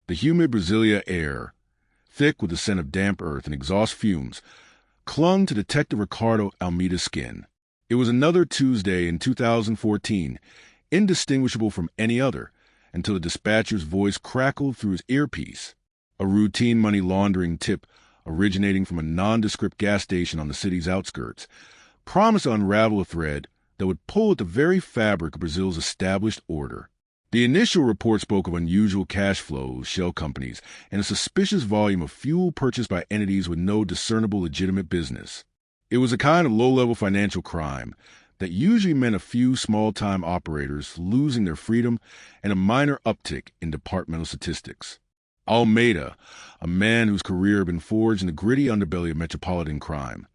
The humid Brasilia air, thick with the scent of damp earth and exhaust fumes, clung to Detective Ricardo Almeida's skin. It was another Tuesday in 2014, indistinguishable from any other, until the dispatcher's voice crackled through his earpiece. A routine money laundering tip originating from a nondescript gas station on the city's outskirts promised to unravel a thread that would pull at the very fabric of Brazil's established order. The initial report spoke of unusual cash flows, shell companies, and a suspicious volume of fuel purchased by entities with no discernible legitimate business. It was a kind of low-level financial crime that usually meant a few small-time operators losing their freedom and a minor uptick in departmental statistics. Almeida, a man whose career had been forged in the gritty underbelly of metropolitan crime,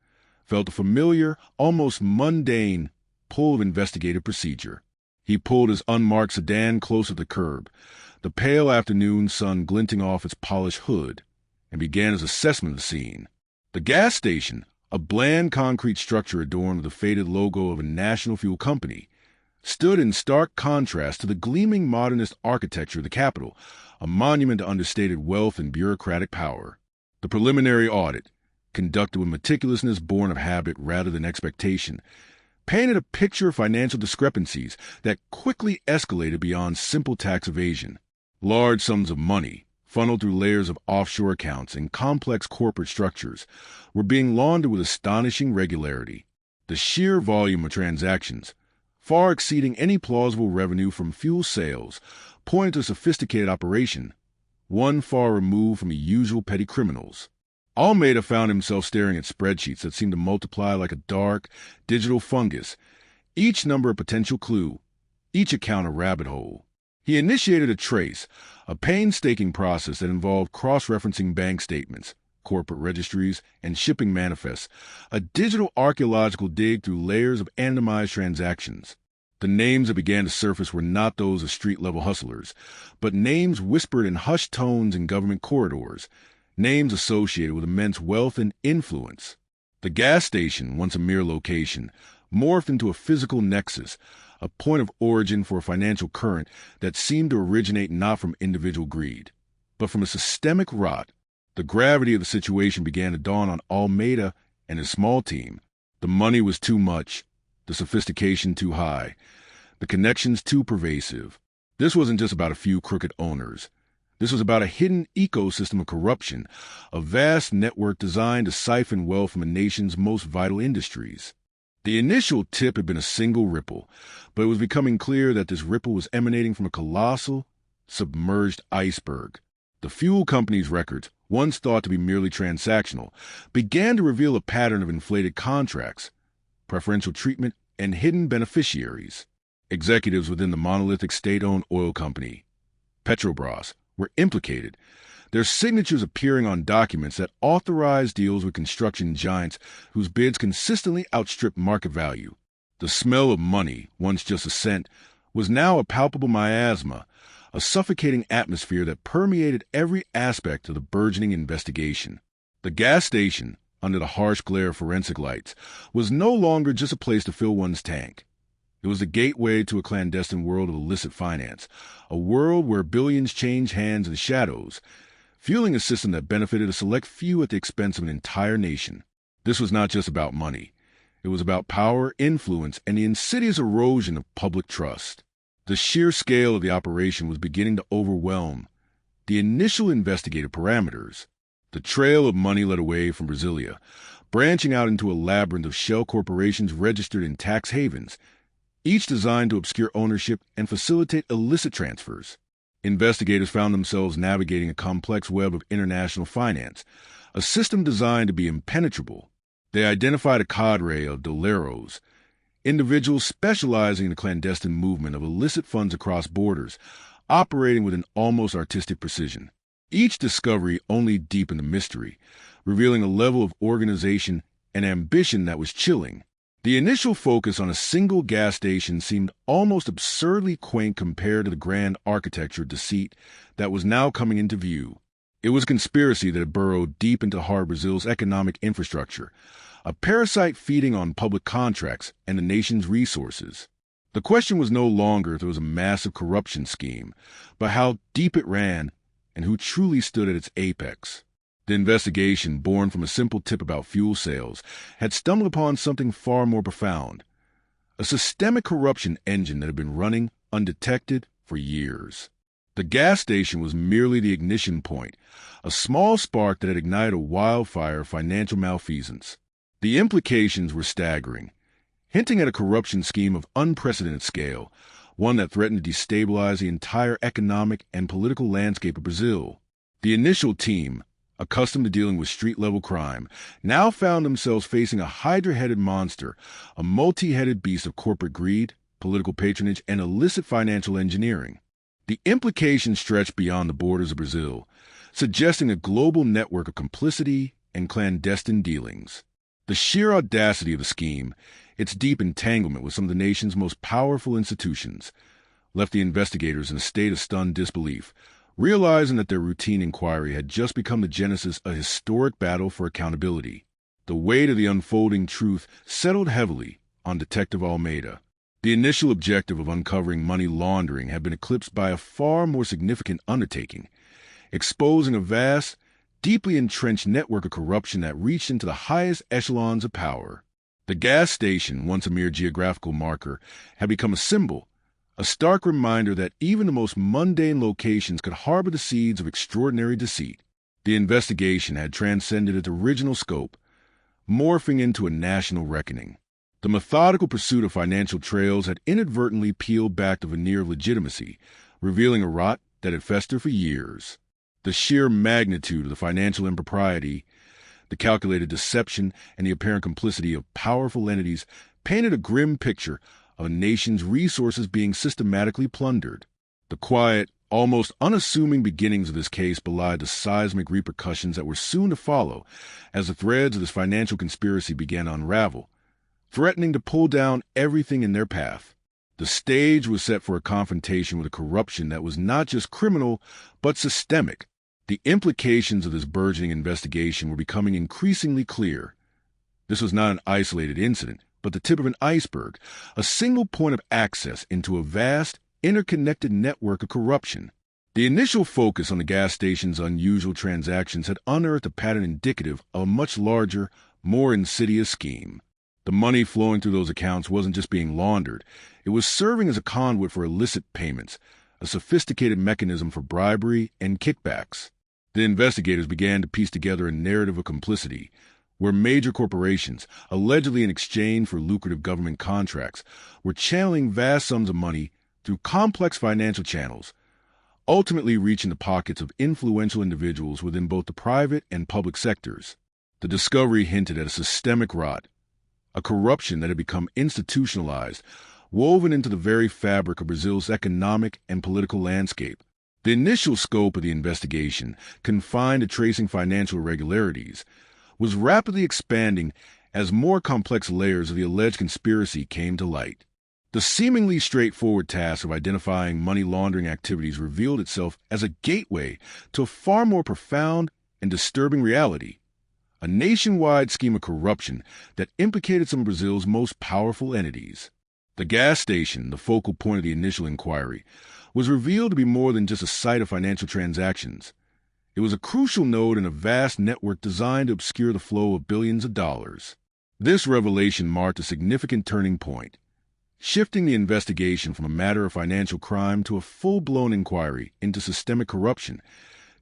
felt a familiar, almost mundane pull of investigative procedure. He pulled his unmarked sedan close to the curb, the pale afternoon sun glinting off its polished hood, and began his assessment of the scene. The gas station, a bland concrete structure adorned with the faded logo of a national fuel company, stood in stark contrast to the gleaming modernist architecture of the Capitol, a monument to understated wealth and bureaucratic power. The preliminary audit, conducted with meticulousness born of habit rather than expectation, painted a picture of financial discrepancies that quickly escalated beyond simple tax evasion. Large sums of money, funneled through layers of offshore accounts and complex corporate structures, were being laundered with astonishing regularity. The sheer volume of transactions, far exceeding any plausible revenue from fuel sales, pointed to a sophisticated operation, one far removed from the usual petty criminals. Almeida found himself staring at spreadsheets that seemed to multiply like a dark, digital fungus, each number a potential clue, each account a rabbit hole. He initiated a trace, a painstaking process that involved cross-referencing bank statements, corporate registries, and shipping manifests, a digital archaeological dig through layers of anonymized transactions. The names that began to surface were not those of street-level hustlers, but names whispered in hushed tones in government corridors, names associated with immense wealth and influence. The gas station, once a mere location, morphed into a physical nexus, a point of origin for a financial current that seemed to originate not from individual greed, but from a systemic rot. The gravity of the situation began to dawn on Almeida and his small team. The money was too much, the sophistication too high, the connections too pervasive. This wasn't just about a few crooked owners. This was about a hidden ecosystem of corruption, a vast network designed to siphon wealth from a nation's most vital industries. The initial tip had been a single ripple, but it was becoming clear that this ripple was emanating from a colossal, submerged iceberg. The fuel company's records, once thought to be merely transactional, began to reveal a pattern of inflated contracts, preferential treatment, and hidden beneficiaries. Executives within the monolithic state-owned oil company, Petrobras, were implicated, their signatures appearing on documents that authorized deals with construction giants whose bids consistently outstripped market value. The smell of money, once just a scent, was now a palpable miasma, a suffocating atmosphere that permeated every aspect of the burgeoning investigation. The gas station, under the harsh glare of forensic lights, was no longer just a place to fill one's tank. It was the gateway to a clandestine world of illicit finance, a world where billions changed hands in the shadows, fueling a system that benefited a select few at the expense of an entire nation. This was not just about money. It was about power, influence, and the insidious erosion of public trust. The sheer scale of the operation was beginning to overwhelm the initial investigative parameters. The trail of money led away from Brasilia, branching out into a labyrinth of shell corporations registered in tax havens, each designed to obscure ownership and facilitate illicit transfers. Investigators found themselves navigating a complex web of international finance, a system designed to be impenetrable. They identified a cadre of doleros, individuals specializing in the clandestine movement of illicit funds across borders, operating with an almost artistic precision. Each discovery only deepened the mystery, revealing a level of organization and ambition that was chilling. The initial focus on a single gas station seemed almost absurdly quaint compared to the grand architecture of deceit that was now coming into view. It was a conspiracy that had burrowed deep into hard Brazil's economic infrastructure, a parasite feeding on public contracts and the nation's resources. The question was no longer if there was a massive corruption scheme, but how deep it ran and who truly stood at its apex. The investigation, born from a simple tip about fuel sales, had stumbled upon something far more profound: a systemic corruption engine that had been running undetected for years. The gas station was merely the ignition point, a small spark that had ignited a wildfire of financial malfeasance. The implications were staggering, hinting at a corruption scheme of unprecedented scale, one that threatened to destabilize the entire economic and political landscape of Brazil. The initial team, accustomed to dealing with street-level crime, now found themselves facing a hydra-headed monster, a multi-headed beast of corporate greed, political patronage, and illicit financial engineering. The implications stretched beyond the borders of Brazil, suggesting a global network of complicity and clandestine dealings. The sheer audacity of the scheme, its deep entanglement with some of the nation's most powerful institutions, left the investigators in a state of stunned disbelief, realizing that their routine inquiry had just become the genesis of a historic battle for accountability. The weight of the unfolding truth settled heavily on Detective Almeida. The initial objective of uncovering money laundering had been eclipsed by a far more significant undertaking, exposing a vast, deeply entrenched network of corruption that reached into the highest echelons of power. The gas station, once a mere geographical marker, had become a symbol, a stark reminder that even the most mundane locations could harbor the seeds of extraordinary deceit. The investigation had transcended its original scope, morphing into a national reckoning. The methodical pursuit of financial trails had inadvertently peeled back the veneer of legitimacy, revealing a rot that had festered for years. The sheer magnitude of the financial impropriety, the calculated deception, and the apparent complicity of powerful entities painted a grim picture of a nation's resources being systematically plundered. The quiet, almost unassuming beginnings of this case belied the seismic repercussions that were soon to follow as the threads of this financial conspiracy began to unravel, threatening to pull down everything in their path. The stage was set for a confrontation with a corruption that was not just criminal, but systemic. The implications of this burgeoning investigation were becoming increasingly clear. This was not an isolated incident, but the tip of an iceberg, a single point of access into a vast, interconnected network of corruption. The initial focus on the gas station's unusual transactions had unearthed a pattern indicative of a much larger, more insidious scheme. The money flowing through those accounts wasn't just being laundered. It was serving as a conduit for illicit payments, a sophisticated mechanism for bribery and kickbacks. The investigators began to piece together a narrative of complicity, where major corporations, allegedly in exchange for lucrative government contracts, were channeling vast sums of money through complex financial channels, ultimately reaching the pockets of influential individuals within both the private and public sectors. The discovery hinted at a systemic rot, a corruption that had become institutionalized, woven into the very fabric of Brazil's economic and political landscape. The initial scope of the investigation, confined to tracing financial irregularities, was rapidly expanding as more complex layers of the alleged conspiracy came to light. The seemingly straightforward task of identifying money laundering activities revealed itself as a gateway to a far more profound and disturbing reality: a nationwide scheme of corruption that implicated some of Brazil's most powerful entities. The gas station, the focal point of the initial inquiry, was revealed to be more than just a site of financial transactions. It was a crucial node in a vast network designed to obscure the flow of billions of dollars. This revelation marked a significant turning point, shifting the investigation from a matter of financial crime to a full-blown inquiry into systemic corruption,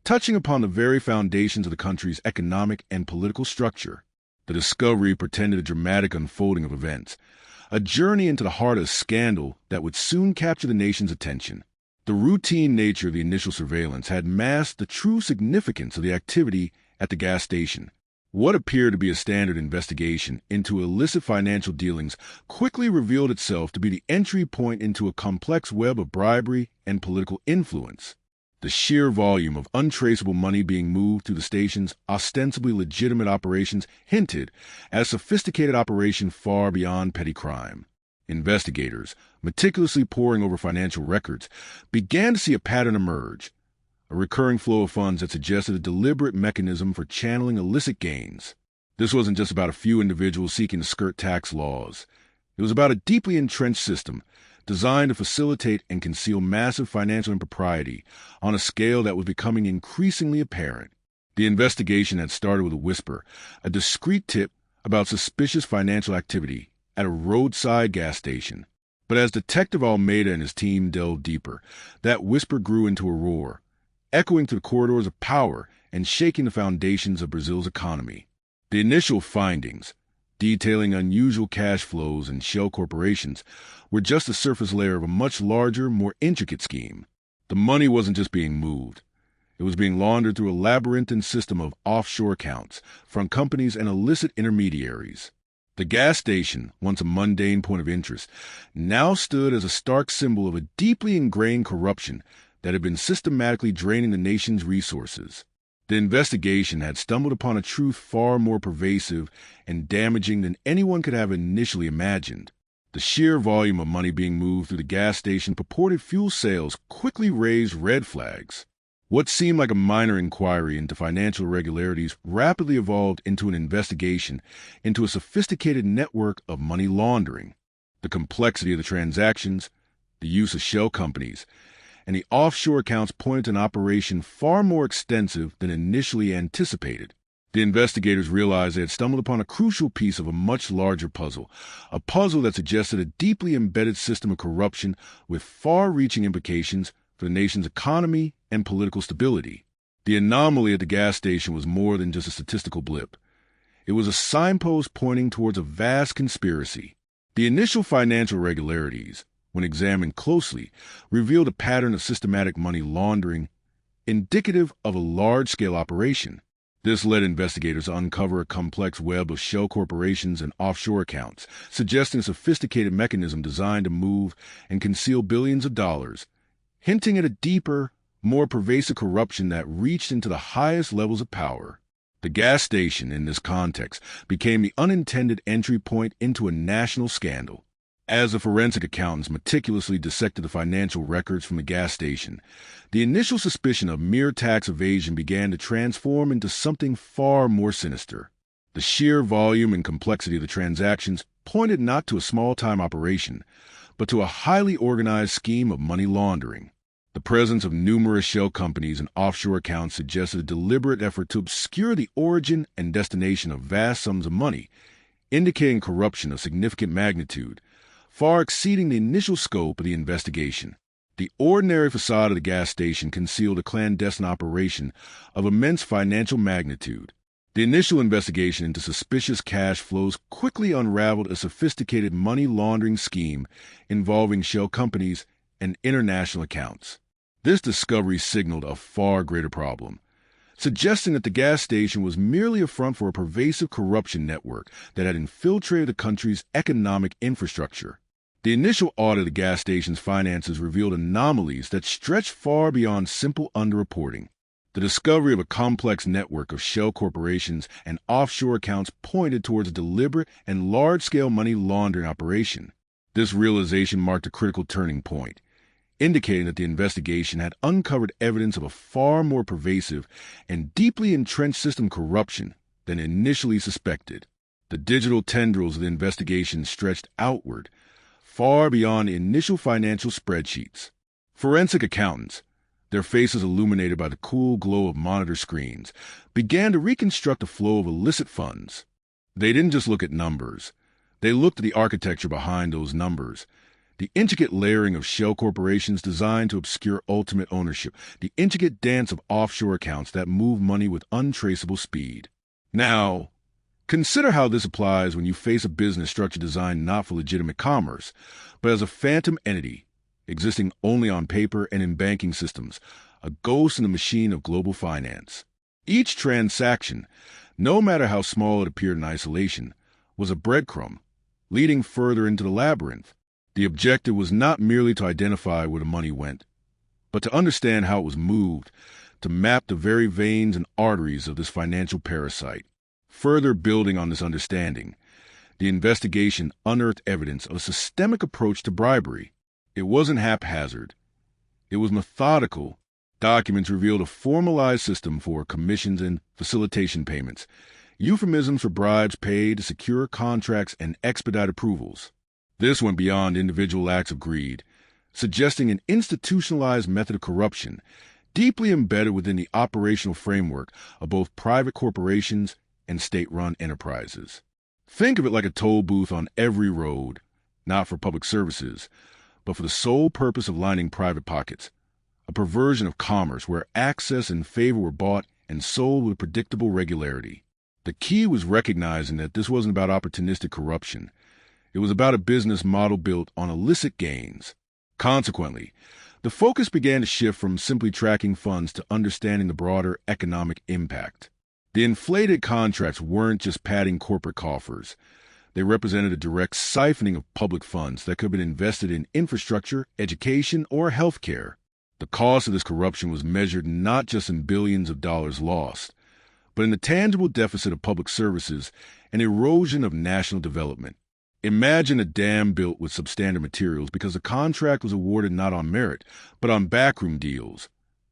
touching upon the very foundations of the country's economic and political structure. The discovery portended a dramatic unfolding of events, a journey into the heart of a scandal that would soon capture the nation's attention. The routine nature of the initial surveillance had masked the true significance of the activity at the gas station. What appeared to be a standard investigation into illicit financial dealings quickly revealed itself to be the entry point into a complex web of bribery and political influence. The sheer volume of untraceable money being moved through the station's ostensibly legitimate operations hinted at a sophisticated operation far beyond petty crime. Investigators, meticulously poring over financial records, began to see a pattern emerge, a recurring flow of funds that suggested a deliberate mechanism for channeling illicit gains. This wasn't just about a few individuals seeking to skirt tax laws. It was about a deeply entrenched system, designed to facilitate and conceal massive financial impropriety on a scale that was becoming increasingly apparent. The investigation had started with a whisper, a discreet tip about suspicious financial activity at a roadside gas station. But as Detective Almeida and his team delved deeper, that whisper grew into a roar, echoing through the corridors of power and shaking the foundations of Brazil's economy. The initial findings, detailing unusual cash flows and shell corporations, were just the surface layer of a much larger, more intricate scheme. The money wasn't just being moved. It was being laundered through a labyrinthine system of offshore accounts from companies and illicit intermediaries. The gas station, once a mundane point of interest, now stood as a stark symbol of a deeply ingrained corruption that had been systematically draining the nation's resources. The investigation had stumbled upon a truth far more pervasive and damaging than anyone could have initially imagined. The sheer volume of money being moved through the gas station purported fuel sales quickly raised red flags. What seemed like a minor inquiry into financial irregularities rapidly evolved into an investigation into a sophisticated network of money laundering. The complexity of the transactions, the use of shell companies, and the offshore accounts pointed to an operation far more extensive than initially anticipated. The investigators realized they had stumbled upon a crucial piece of a much larger puzzle, a puzzle that suggested a deeply embedded system of corruption with far-reaching implications for the nation's economy and political stability. The anomaly at the gas station was more than just a statistical blip. It was a signpost pointing towards a vast conspiracy. The initial financial irregularities, when examined closely, revealed a pattern of systematic money laundering indicative of a large-scale operation. This led investigators to uncover a complex web of shell corporations and offshore accounts, suggesting a sophisticated mechanism designed to move and conceal billions of dollars, hinting at a deeper, more pervasive corruption that reached into the highest levels of power. The gas station, in this context, became the unintended entry point into a national scandal. As the forensic accountants meticulously dissected the financial records from the gas station, the initial suspicion of mere tax evasion began to transform into something far more sinister. The sheer volume and complexity of the transactions pointed not to a small-time operation, but to a highly organized scheme of money laundering. The presence of numerous shell companies and offshore accounts suggested a deliberate effort to obscure the origin and destination of vast sums of money, indicating corruption of significant magnitude, far exceeding the initial scope of the investigation. The ordinary facade of the gas station concealed a clandestine operation of immense financial magnitude. The initial investigation into suspicious cash flows quickly unraveled a sophisticated money laundering scheme involving shell companies and international accounts. This discovery signaled a far greater problem, suggesting that the gas station was merely a front for a pervasive corruption network that had infiltrated the country's economic infrastructure. The initial audit of the gas station's finances revealed anomalies that stretched far beyond simple underreporting. The discovery of a complex network of shell corporations and offshore accounts pointed towards a deliberate and large-scale money laundering operation. This realization marked a critical turning point, indicating that the investigation had uncovered evidence of a far more pervasive and deeply entrenched system of corruption than initially suspected. The digital tendrils of the investigation stretched outward, far beyond the initial financial spreadsheets. Forensic accountants, their faces illuminated by the cool glow of monitor screens, began to reconstruct the flow of illicit funds. They didn't just look at numbers. They looked at the architecture behind those numbers. The intricate layering of shell corporations designed to obscure ultimate ownership, the intricate dance of offshore accounts that move money with untraceable speed. Now, consider how this applies when you face a business structure designed not for legitimate commerce, but as a phantom entity, existing only on paper and in banking systems, a ghost in the machine of global finance. Each transaction, no matter how small it appeared in isolation, was a breadcrumb, leading further into the labyrinth. The objective was not merely to identify where the money went, but to understand how it was moved, to map the very veins and arteries of this financial parasite. Further building on this understanding, the investigation unearthed evidence of a systemic approach to bribery. It wasn't haphazard. It was methodical. Documents revealed a formalized system for commissions and facilitation payments, euphemisms for bribes paid to secure contracts and expedite approvals. This went beyond individual acts of greed, suggesting an institutionalized method of corruption deeply embedded within the operational framework of both private corporations and state-run enterprises. Think of it like a toll booth on every road, not for public services, but for the sole purpose of lining private pockets, a perversion of commerce where access and favor were bought and sold with predictable regularity. The key was recognizing that this wasn't about opportunistic corruption. It was about a business model built on illicit gains. Consequently, the focus began to shift from simply tracking funds to understanding the broader economic impact. The inflated contracts weren't just padding corporate coffers. They represented a direct siphoning of public funds that could have been invested in infrastructure, education, or healthcare. The cost of this corruption was measured not just in billions of dollars lost, but in the tangible deficit of public services and erosion of national development. Imagine a dam built with substandard materials because the contract was awarded not on merit, but on backroom deals.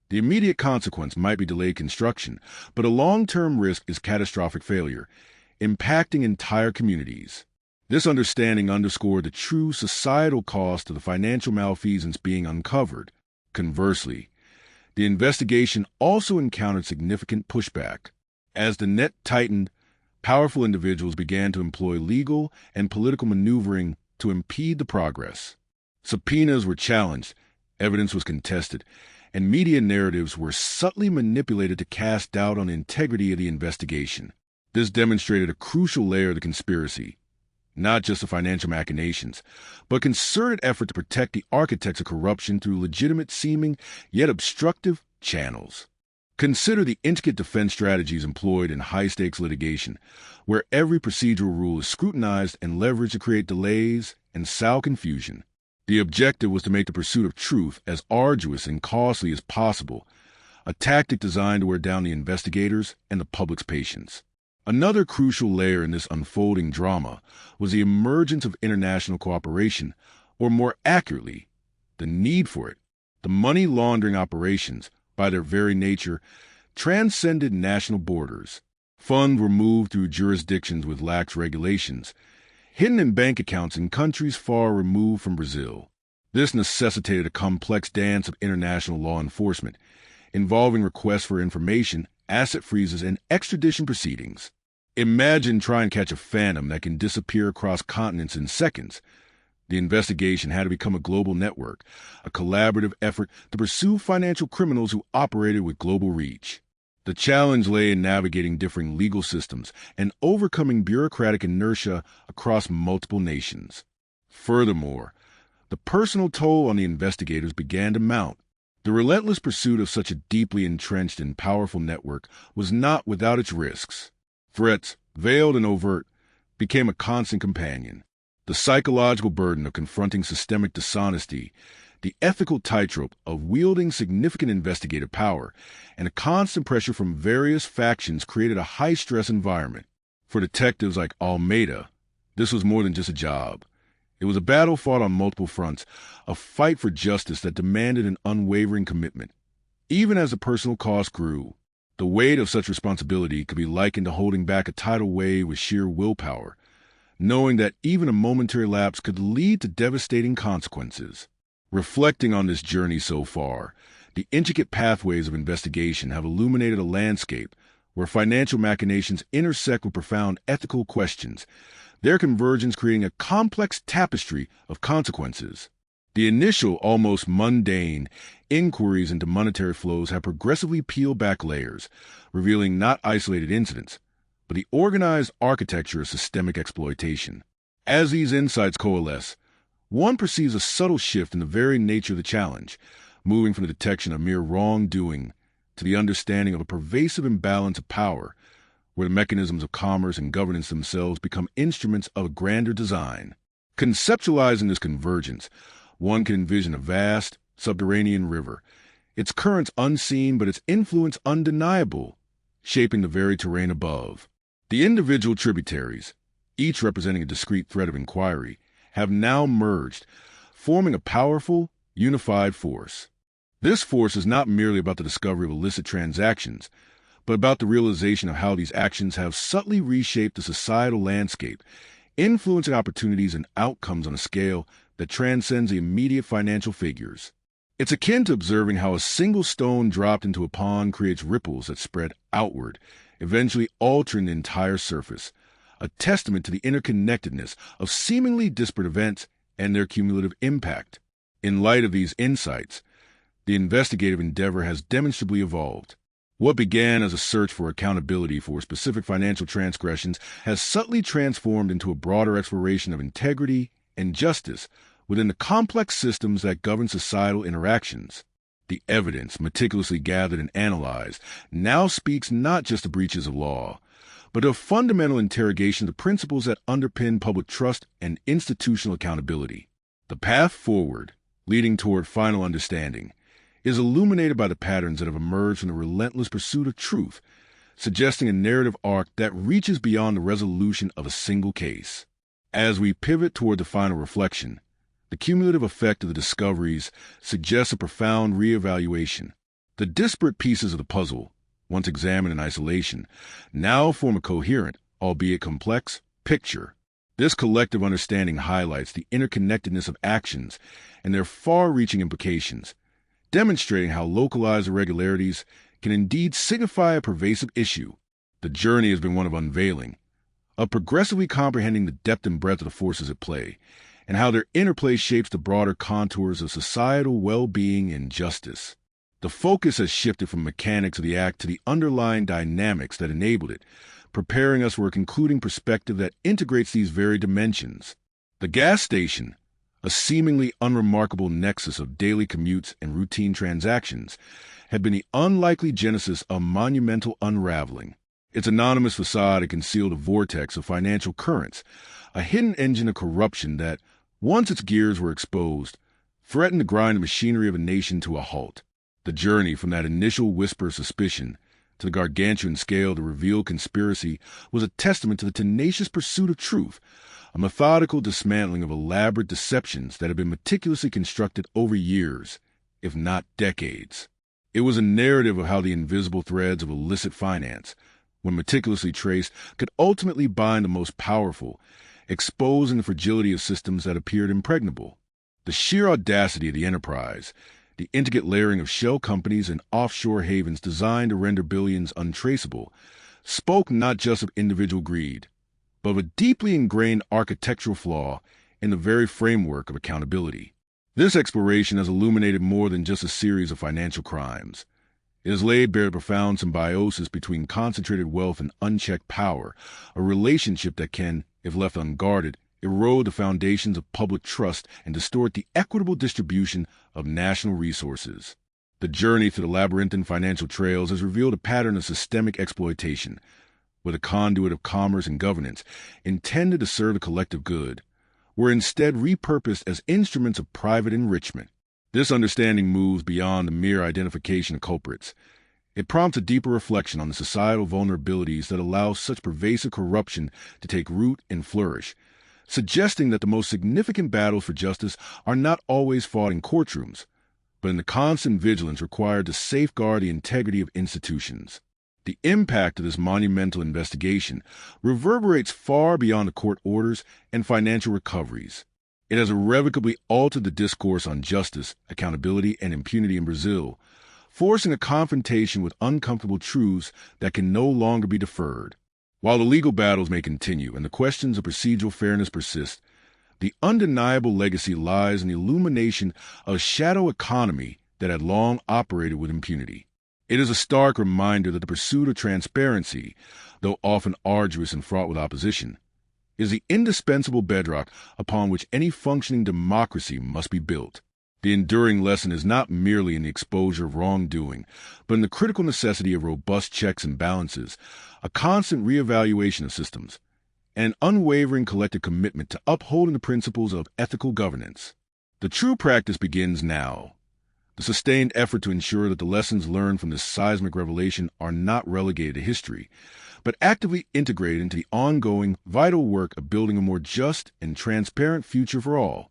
The immediate consequence might be delayed construction, but a long-term risk is catastrophic failure, impacting entire communities. This understanding underscored the true societal cost of the financial malfeasance being uncovered. Conversely, the investigation also encountered significant pushback. As the net tightened, powerful individuals began to employ legal and political maneuvering to impede the progress. Subpoenas were challenged, evidence was contested, and media narratives were subtly manipulated to cast doubt on the integrity of the investigation. This demonstrated a crucial layer of the conspiracy, not just the financial machinations, but a concerted effort to protect the architects of corruption through legitimate seeming yet obstructive channels. Consider the intricate defense strategies employed in high-stakes litigation, where every procedural rule is scrutinized and leveraged to create delays and sow confusion. The objective was to make the pursuit of truth as arduous and costly as possible, a tactic designed to wear down the investigators and the public's patience. Another crucial layer in this unfolding drama was the emergence of international cooperation, or more accurately, the need for it. The money laundering operations, by their very nature, transcended national borders. Funds were moved through jurisdictions with lax regulations, hidden in bank accounts in countries far removed from Brazil. This necessitated a complex dance of international law enforcement, involving requests for information, asset freezes, and extradition proceedings. Imagine trying to catch a phantom that can disappear across continents in seconds. The investigation had to become a global network, a collaborative effort to pursue financial criminals who operated with global reach. The challenge lay in navigating differing legal systems and overcoming bureaucratic inertia across multiple nations. Furthermore, the personal toll on the investigators began to mount. The relentless pursuit of such a deeply entrenched and powerful network was not without its risks. Threats, veiled and overt, became a constant companion. The psychological burden of confronting systemic dishonesty, the ethical tightrope of wielding significant investigative power, and a constant pressure from various factions created a high-stress environment. For detectives like Almeida, this was more than just a job. It was a battle fought on multiple fronts, a fight for justice that demanded an unwavering commitment. Even as the personal cost grew, the weight of such responsibility could be likened to holding back a tidal wave with sheer willpower, knowing that even a momentary lapse could lead to devastating consequences. Reflecting on this journey so far, the intricate pathways of investigation have illuminated a landscape where financial machinations intersect with profound ethical questions, their convergence creating a complex tapestry of consequences. The initial, almost mundane, inquiries into monetary flows have progressively peeled back layers, revealing not isolated incidents, but the organized architecture of systemic exploitation. As these insights coalesce, one perceives a subtle shift in the very nature of the challenge, moving from the detection of mere wrongdoing to the understanding of a pervasive imbalance of power, where the mechanisms of commerce and governance themselves become instruments of a grander design. Conceptualizing this convergence, one can envision a vast, subterranean river, its currents unseen but its influence undeniable, shaping the very terrain above. The individual tributaries, each representing a discrete thread of inquiry, have now merged, forming a powerful, unified force. This force is not merely about the discovery of illicit transactions, but about the realization of how these actions have subtly reshaped the societal landscape, influencing opportunities and outcomes on a scale that transcends the immediate financial figures. It's akin to observing how a single stone dropped into a pond creates ripples that spread outward, eventually altering the entire surface, a testament to the interconnectedness of seemingly disparate events and their cumulative impact. In light of these insights, the investigative endeavor has demonstrably evolved. What began as a search for accountability for specific financial transgressions has subtly transformed into a broader exploration of integrity and justice within the complex systems that govern societal interactions. The evidence, meticulously gathered and analyzed, now speaks not just of breaches of law, but of fundamental interrogation of the principles that underpin public trust and institutional accountability. The path forward, leading toward final understanding, is illuminated by the patterns that have emerged from the relentless pursuit of truth, suggesting a narrative arc that reaches beyond the resolution of a single case. As we pivot toward the final reflection, the cumulative effect of the discoveries suggests a profound reevaluation. The disparate pieces of the puzzle, once examined in isolation, now form a coherent, albeit complex, picture. This collective understanding highlights the interconnectedness of actions and their far-reaching implications, demonstrating how localized irregularities can indeed signify a pervasive issue. The journey has been one of unveiling, of progressively comprehending the depth and breadth of the forces at play, and how their interplay shapes the broader contours of societal well-being and justice. The focus has shifted from mechanics of the act to the underlying dynamics that enabled it, preparing us for a concluding perspective that integrates these very dimensions. The gas station, a seemingly unremarkable nexus of daily commutes and routine transactions, had been the unlikely genesis of monumental unraveling. Its anonymous facade had concealed a vortex of financial currents, a hidden engine of corruption that, once its gears were exposed, threatened to grind the machinery of a nation to a halt. The journey from that initial whisper of suspicion to the gargantuan scale of the revealed conspiracy was a testament to the tenacious pursuit of truth, a methodical dismantling of elaborate deceptions that had been meticulously constructed over years, if not decades. It was a narrative of how the invisible threads of illicit finance, when meticulously traced, could ultimately bind the most powerful, exposing the fragility of systems that appeared impregnable. The sheer audacity of the enterprise, the intricate layering of shell companies and offshore havens designed to render billions untraceable, spoke not just of individual greed, but of a deeply ingrained architectural flaw in the very framework of accountability. This exploration has illuminated more than just a series of financial crimes. It has laid bare a profound symbiosis between concentrated wealth and unchecked power, a relationship that can, if left unguarded, erode the foundations of public trust and distort the equitable distribution of national resources. The journey through the labyrinthine financial trails has revealed a pattern of systemic exploitation, where the conduit of commerce and governance, intended to serve the collective good, were instead repurposed as instruments of private enrichment. This understanding moves beyond the mere identification of culprits. It prompts a deeper reflection on the societal vulnerabilities that allow such pervasive corruption to take root and flourish, suggesting that the most significant battles for justice are not always fought in courtrooms, but in the constant vigilance required to safeguard the integrity of institutions. The impact of this monumental investigation reverberates far beyond the court orders and financial recoveries. It has irrevocably altered the discourse on justice, accountability, and impunity in Brazil, forcing a confrontation with uncomfortable truths that can no longer be deferred. While the legal battles may continue and the questions of procedural fairness persist, the undeniable legacy lies in the illumination of a shadow economy that had long operated with impunity. It is a stark reminder that the pursuit of transparency, though often arduous and fraught with opposition, is the indispensable bedrock upon which any functioning democracy must be built. The enduring lesson is not merely in the exposure of wrongdoing, but in the critical necessity of robust checks and balances, a constant reevaluation of systems, and an unwavering collective commitment to upholding the principles of ethical governance. The true practice begins now. The sustained effort to ensure that the lessons learned from this seismic revelation are not relegated to history, but actively integrated into the ongoing, vital work of building a more just and transparent future for all.